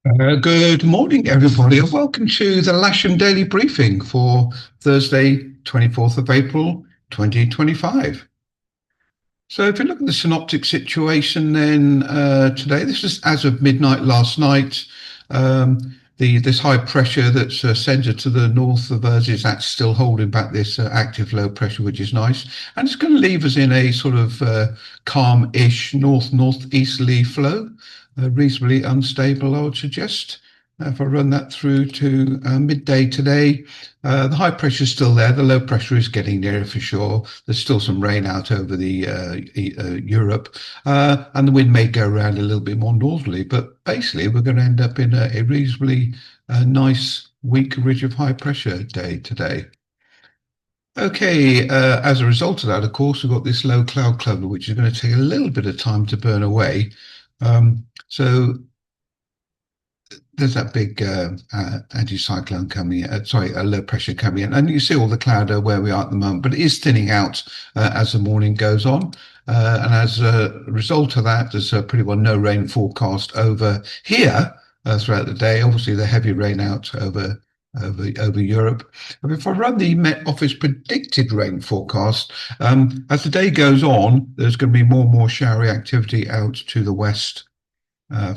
Good morning, everybody, and welcome to the Lasham Daily Briefing for Thursday, 24th of April, 2025. So, if you look at the synoptic situation, then today, this is as of midnight last night. This high pressure that's centered to the north of us is that's still holding back this active low pressure, which is nice, and it's going to leave us in a sort of calm-ish northeasterly flow, reasonably unstable, I would suggest. If I run that through to midday today, the high pressure is still there. The low pressure is getting nearer for sure. There's still some rain out over the Europe, and the wind may go around a little bit more northerly. But basically, we're going to end up in a reasonably nice weak ridge of high pressure day today. Okay, as a result of that, of course, we've got this low cloud cover, which is going to take a little bit of time to burn away. So there's that big anticyclone coming in, a low pressure coming in. And you see all the cloud where we are at the moment, but it is thinning out as the morning goes on. And as a result of that, there's pretty well no rain forecast over here throughout the day. Obviously, the heavy rain out over Europe. And if I run the Met Office predicted rain forecast, as the day goes on, there's going to be more and more showery activity out to the west.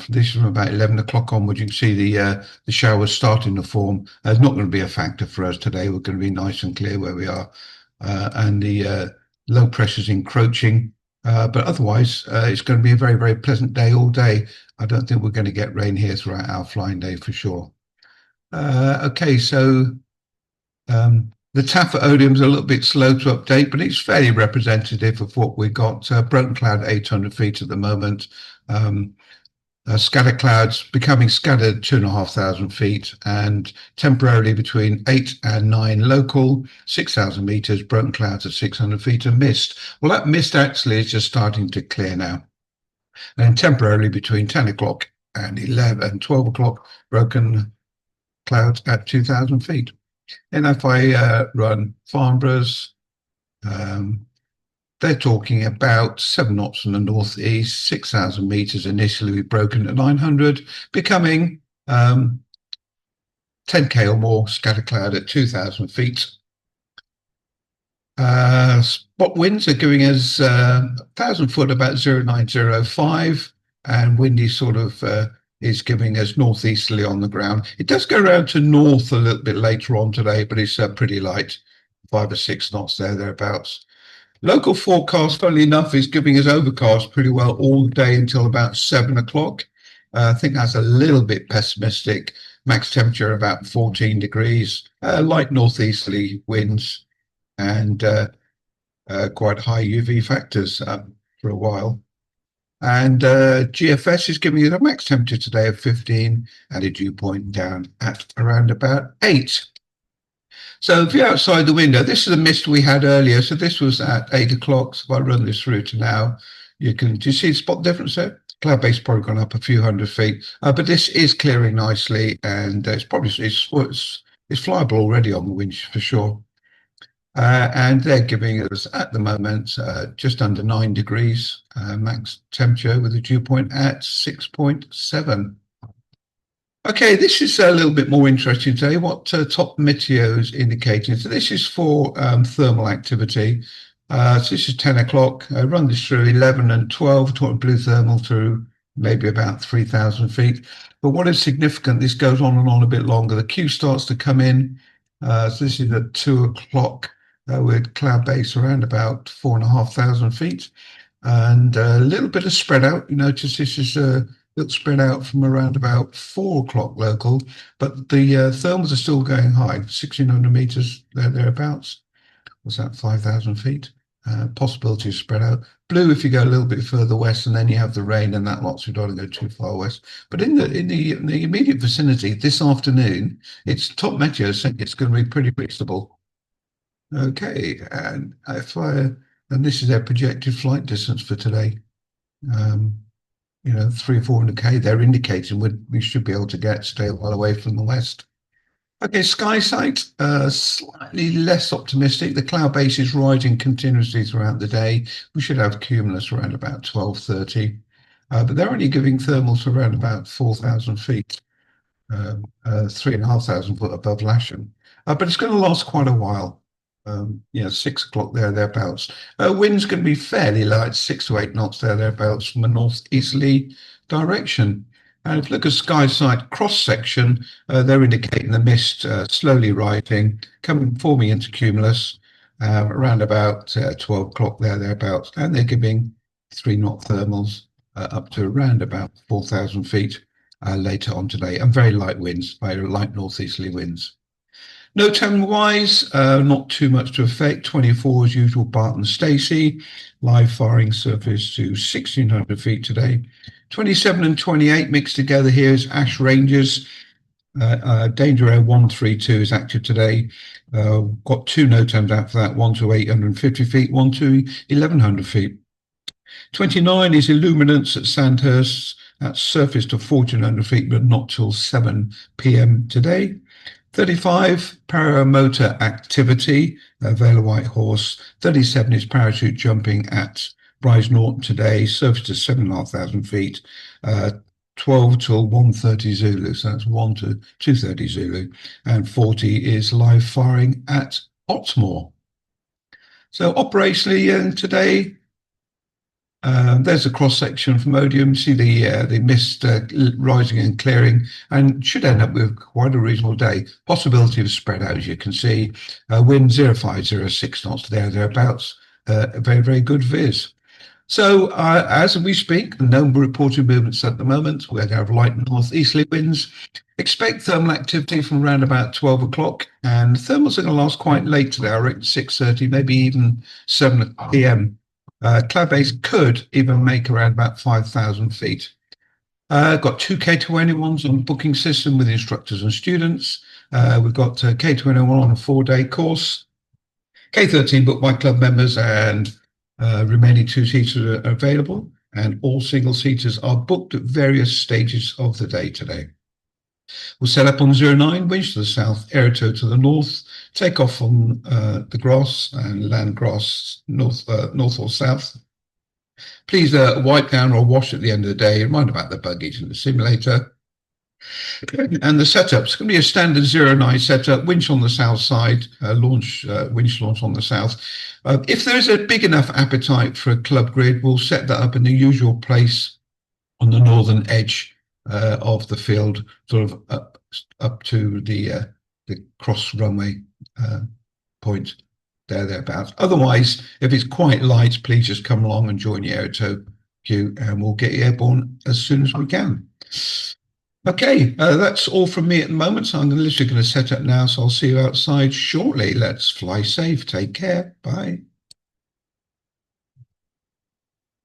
This from about 11 o'clock onwards, you can see the showers starting to form. It's not going to be a factor for us today. We're going to be nice and clear where we are, and the low pressure is encroaching. But otherwise, it's going to be a very, very pleasant day all day. I don't think we're going to get rain here throughout our flying day for sure. Okay, so the TAF at Odium's a little bit slow to update, but it's fairly representative of what we've got. Broken cloud 800 feet at the moment. Scattered clouds becoming scattered 2,500 feet and temporarily between 8 and 9 local, 6,000 meters, broken clouds at 600 feet and mist. Well, that mist actually is just starting to clear now. And temporarily between 10 o'clock and 11 and 12 o'clock, broken clouds at 2,000 feet. And if I run Farnborough's, they're talking about 7 knots in the northeast, 6,000 meters initially broken at 900, becoming 10K or more scattered cloud at 2,000 feet. Spot winds are giving us 1,000 foot about 0905, and windy sort of is giving us northeasterly on the ground. It does go around to north a little bit later on today, but it's pretty light, 5 or 6 knots thereabouts. Local forecast, funnily enough, is giving us overcast pretty well all day until about 7 o'clock. I think that's a little bit pessimistic. Max temperature about 14 degrees, light northeasterly winds, and quite high UV factors for a while. And GFS is giving us a max temperature today of 15 and a dew point down at around about 8. So if you're outside the window, this is a mist we had earlier. So this was at 8 o'clock. So if I run this through to now, do you see the spot difference there? Cloud base probably gone up a few hundred feet, but this is clearing nicely, and it's flyable already on the winch for sure. And they're giving us at the moment just under 9 degrees max temperature with a dew point at 6.7. Okay, this is a little bit more interesting today. What top meteo is indicating. So this is for thermal activity. So this is 10 o'clock. I run this through 11 and 12, talking blue thermal through maybe about 3,000 feet. But what is significant, this goes on and on a bit longer. The Q starts to come in. So this is at 2 o'clock with cloud base around about 4,500 feet. And a little bit of spread out. You notice this is little spread out from around about 4 o'clock local, but the thermals are still going high, 1,600 meters thereabouts. Was that 5,000 feet? Possibility of spread out. Blue if you go a little bit further west, and then you have the rain, and that lot, so you don't want to go too far west. But in the immediate vicinity this afternoon, it's top meteo saying it's going to be pretty reasonable. Okay, and this is their projected flight distance for today. 300-400K, they're indicating we should be able to stay well away from the west. Okay, sky sight, slightly less optimistic. The cloud base is rising continuously throughout the day. We should have cumulus around about 12:30, but they're only giving thermals around about 4,000 feet. 3,500 foot above Lasham. But it's going to last quite a while. 6 o'clock thereabouts. Wind's going to be fairly light, 6 to 8 knots thereabouts from a northeasterly direction. And if you look at sky sight cross section, they're indicating the mist slowly rising, forming into cumulus around about 12 o'clock thereabouts. And they're giving 3 knot thermals up to around about 4,000 feet later on today, and very light winds, very light northeasterly winds. No time wise, not too much to affect. 24 as usual, Barton Stacey. Live firing surface to 1,600 feet today. 27 and 28 mixed together here is Ash Rangers. Danger Air 132 is active today. Got 2 NOTAMs out for that, one to 850 feet, one to 1,100 feet. 29 is Illuminance at Sandhurst. That's surface to 1,400 feet, but not till 7 p.m. today. 35, paramotor activity, Vale of White Horse. 37 is parachute jumping at Bryce Norton today, surface to 7,500 feet. 12 till 1:30 Zulu, so that's 1 to 2:30 Zulu. And 40 is live firing at Otmore. So operationally today, there's a cross section from Odium. See the mist rising and clearing, and should end up with quite a reasonable day. Possibility of spread out, as you can see. Wind 0506 knots thereabouts. Very, very good viz. So as we speak, no reported movements at the moment. We're going to have light northeasterly winds. Expect thermal activity from around about 12 o'clock, and thermals are going to last quite late today. I reckon 6:30, maybe even 7 p.m. Cloud base could even make around about 5,000 feet. Got 2 K21s on the booking system with instructors and students. We've got K21 on a 4-day course. K13 booked by club members, and remaining 2-seaters are available. And all single-seaters are booked at various stages of the day today. We'll set up on 09, winch to the south, aerotow to the north, take off on the grass and land grass north or south. Please wipe down or wash at the end of the day. Remind about the buggies in the simulator. And the setup's going to be a standard 09 setup, winch on the south side, winch launch on the south. If there's a big enough appetite for a club grid, we'll set that up in the usual place on the northern edge of the field, sort of up to the cross runway point thereabouts. Otherwise, if it's quite light, please just come along and join the aerotow queue, and we'll get you airborne as soon as we can. Okay, that's all from me at the moment. So I'm literally going to set up now. So I'll see you outside shortly. Let's fly safe. Take care. Bye.